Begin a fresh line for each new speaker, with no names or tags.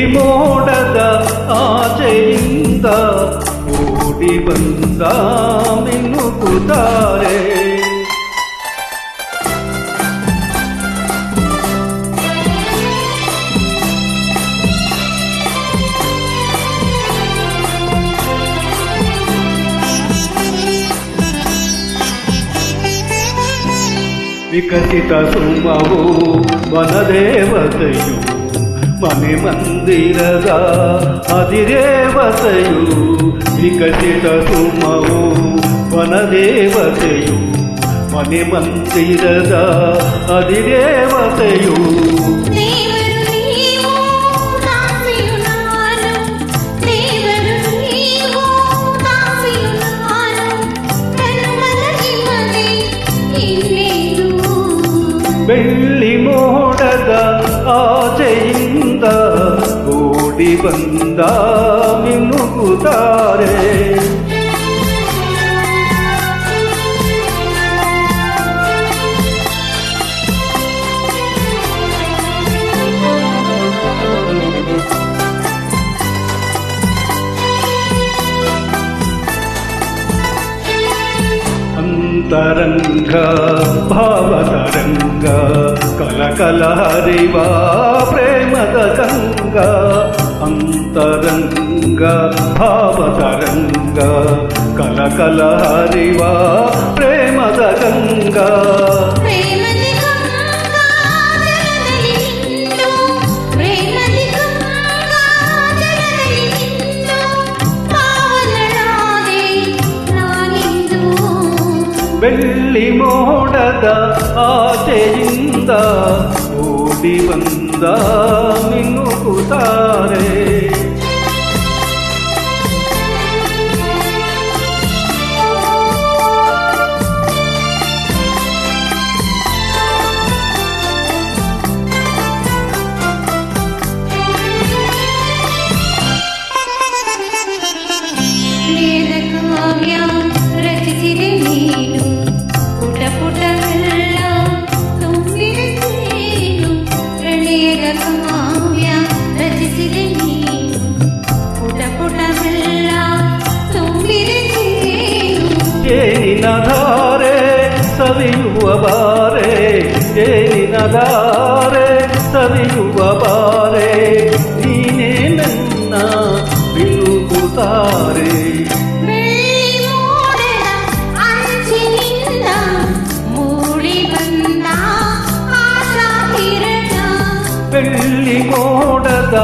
ಮೋಡದ ಆಚೆಯಿಂದ ಓಡಿ ಬಂದ ಮಿನುಗುತ್ತಾರೆ. ವಿಕಸಿತ ಸುಮವು ವನದೇವತೆಯು ಮನೆ ಮಂದಿರದ ಅಧಿದೇವತೆಯು. ವಿಕಸಿತ ಸುಮವು ವನದೇವತೆಯು ಮನೆ ಮಂದಿರದ ಅಧಿದೇವತೆಯು. ಬೆಳ್ಳಿ ಮೋಡದ ಆಚೆಯಿಂದ ಓಡಿ ಬಂದ ಮಿನುಗುತ್ತಾರೆ. ಅಂತರಂಗ ಭಾವತರಂಗ ಕಲಕಲ ಹರಿವ ಪ್ರೇಮದ ಗಂಗ. ಅಂತರಂಗ ಭಾವತರಂಗ ಕಲಕಲ ಹರಿವ ಪ್ರೇಮದ ಗಂಗ. ಬೆಳ್ಳಿ ಮೋಡದ ಆಚೆಯಿಂದ ಓಡಿ ಬಂದ ಮಿನುಗುತ್ತಾರೆ. ಏನಿನ ಧಾರೆ ಸವಿಯುವ ಬಾರೆ, ಏನಿನ ಧಾರೆ ಸವಿಯುವ ಬಾರೆ, ನೀನೇ ನನ್ನ ಮಿನುಗುತ್ತಾರೆ. ಬೆಳ್ಳಿ ಮೋಡದ